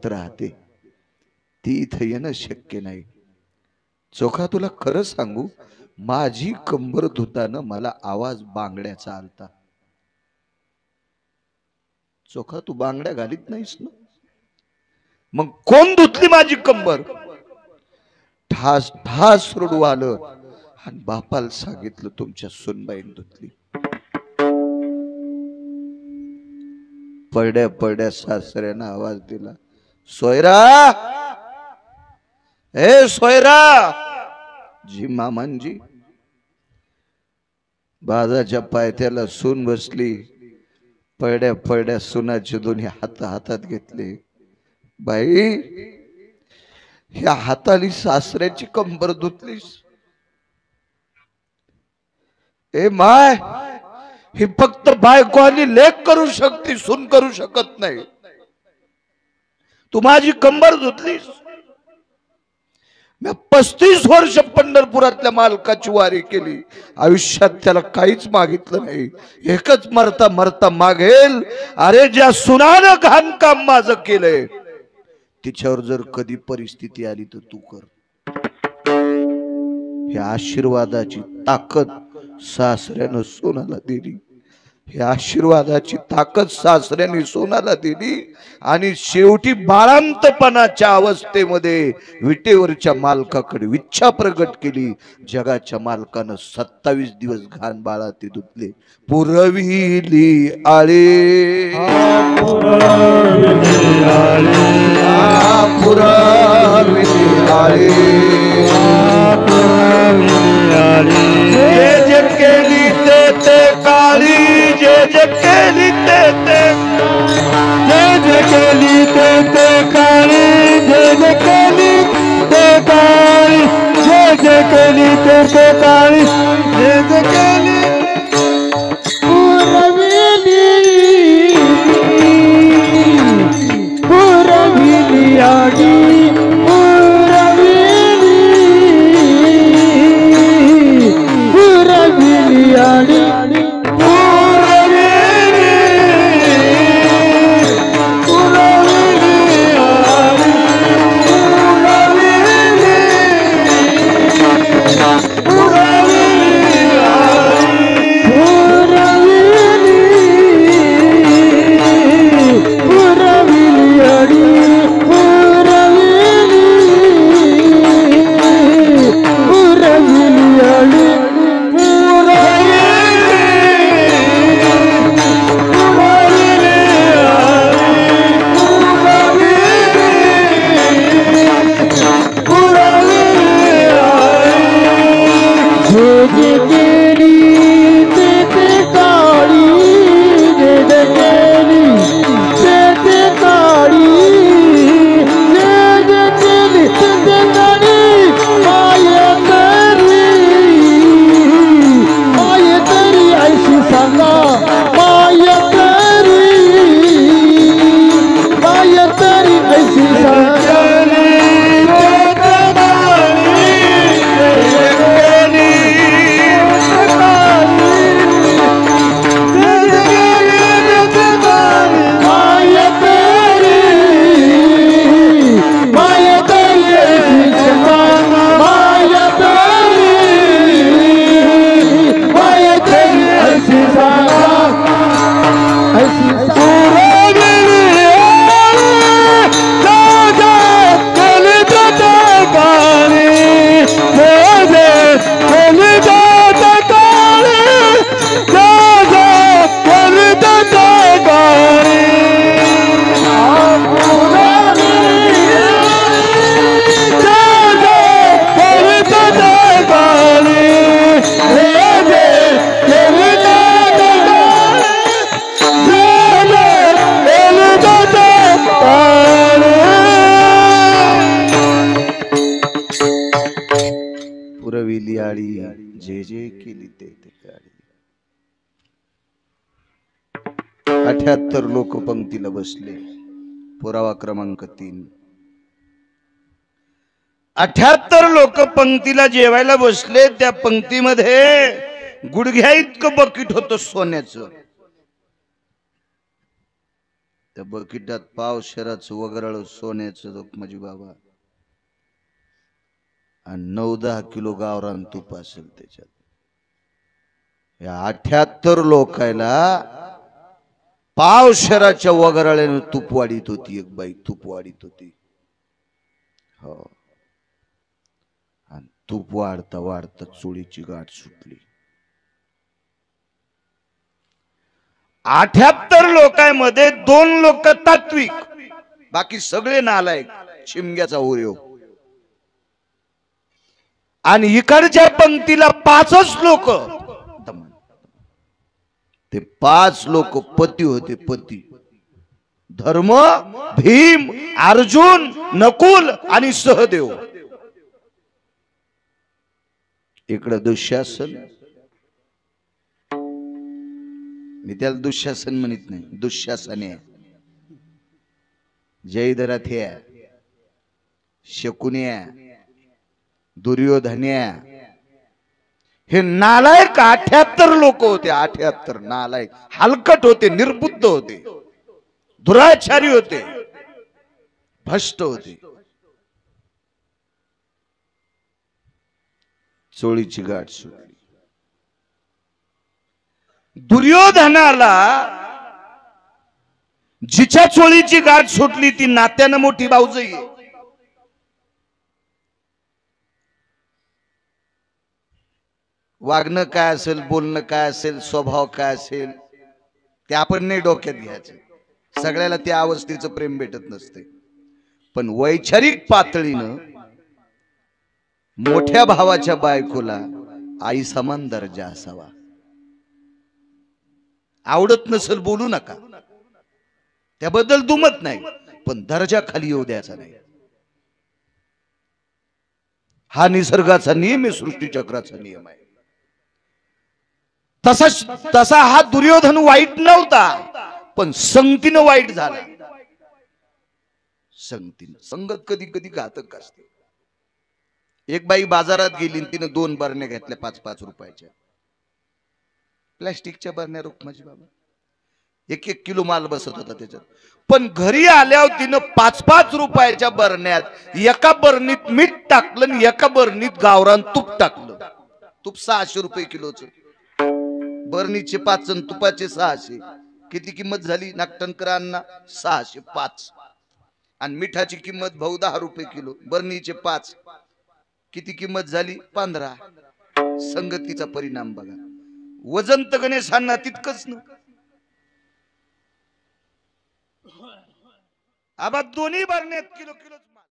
गावात राहते, ती इथं येणं शक्य नाही. चोखा तुला खरं सांगू, माझी कंबर धुताना मला आवाज बांगड्याचा आलता. चोखा तू बांगड्या घालीत नाहीस ना? मग कोण धुतली माझी कंबर? ठास ठास रडू आलं आणि बापाला सांगितलं तुमच्या सुनबाईन धुतली. पडड्या पडड्या सासऱ्यानं आवाज दिला, सोयरा, ए सोयरा. जी मामांजी. बाजाच्या पायथ्याला सून बसली, पडड्या पडड्या सुनाचे दोन्ही हात हातात घेतले. बाई, ह्या हाताली सासऱ्याची कंबर धुतलीस? ए माय, ही फक्त बायको आणि लेक करू शकते, सून करू शकत नाही. तू माझी कंबर धुतलीस. मी 35 वर्ष पंढरपुरातल्या मालकाची वारी केली, आयुष्यात त्याला काहीच मागितलं नाही. एकच मरता मरता मागेल, अरे ज्या सुनानं घाण काम माझं केलंय तिच्यावर जर कधी परिस्थिती आली तर तू कर. ह्या आशीर्वादाची ताकद सासऱ्यानं सोनाला दिली. हे आशीर्वादाची ताकद सासऱ्याने सोनाला दिली. आणि शेवटी बाळांतपणाच्या अवस्थेमध्ये विटेवरच्या मालकाकडे इच्छा प्रगट केली. जगाच्या मालकानं 27 दिवस घाण बाळा ते धुतले. पुरविली आळे, पुरविली आळे, पुरविली आळे, जे जे केली ते ते काळी, जे जे केली ते ते, जे जे केली ते ते काळी, जे जे केली ते काळी, जे जे केली ते ते काळी, जे जे केली पुरविली आडी, पुरविली आडी, जे जे केली ते ते काळी. 78 लोक पंक्तीला बसले. पुरावा क्रमांक 3. 78 लोक पंक्तीला जेवायला बसले. त्या पंक्तीमध्ये गुडघ्या इतकं बकेट होतं सोन्याचं. त्या बकिटात पावशेराचं वगैरे सोन्याचं माझी बाबा आणि 9-10 किलो गावरान तूप असेल त्याच्यात. या 78 लोकायला पावशेराच्या वगैरेने तूप वाढीत होती. एक बाई तूप वाढीत होती. हो, आणि तूप वाढता वाढता चोळीची गाठ सुटली. 78 लोकांमध्ये 2 लोक तात्विक, बाकी सगळे नालायक, शिमग्याचा उर्यो. आणि इकडच्या पंक्तीला 5च लोक, ते 5 लोक पती होते. पती धर्म, भीम, अर्जुन, नकुल आणि सहदेव. इकडे दुःशासन, मी त्याला दुःशासन म्हणत नाही, दुःशासन आहे. जयद्रथ्या, शकुन्या, दुर्योधन्या, हे नालायक 78 लोक होते. 78 नालायक, हलकट होते, निर्बुद्ध होते, दुराचारी होते, भ्रष्ट होते. चोळीची गाठ सुटली. दुर्योधनाला जिच्या चोळीची गाठ सुटली ती नात्यानं मोठी भाऊजाई आहे. वागणं काय असेल, बोलणं काय असेल, स्वभाव काय असेल, ते आपण नाही डोक्यात घ्यायचं. सगळ्याला त्या अवस्थेचं प्रेम भेटत नसते. पण वैचारिक पातळीनं मोठ्या भावाच्या बायकोला आई समान दर्जा असावा. आवडत नसेल बोलू नका, त्याबद्दल दुमत नाही, पण दर्जा खाली येऊ द्यायचा नाही. हा निसर्गाचा नियम आहे, सृष्टीचक्राचा नियम आहे. तसा हा दुर्योधन वाईट नव्हता, पण संगतीनं वाईट झाला. संगतीनं, संगत कधी कधी घातक असते. एक बाई बाजारात गेली, तिने 2 बरण्या घेतल्या 5-5 रुपयाच्या, प्लॅस्टिकच्या बरण्या. रुक्माजी बाबा 1-1 किलो माल बसत होता त्याच्यात. पण घरी आल्यावर तिनं 5-5 रुपयाच्या बरण्यात एका बरणीत मीठ टाकलं आणि एका बरणीत गावरान तूप टाकलं. तूप 600 रुपये किलोचं. बरणीचे 5 आणि तुपाचे 600. किती किंमत झाली नागटणकरांना? 605. आणि मिठाची किंमत भाऊ 10 रुपये किलो. बरणीचे 5, किती किंमत झाली? 15. संगतीचा परिणाम बघा. वजन तर गणेशांना तितकंच ना. आबा दोन्ही बरण्यात किलो किलो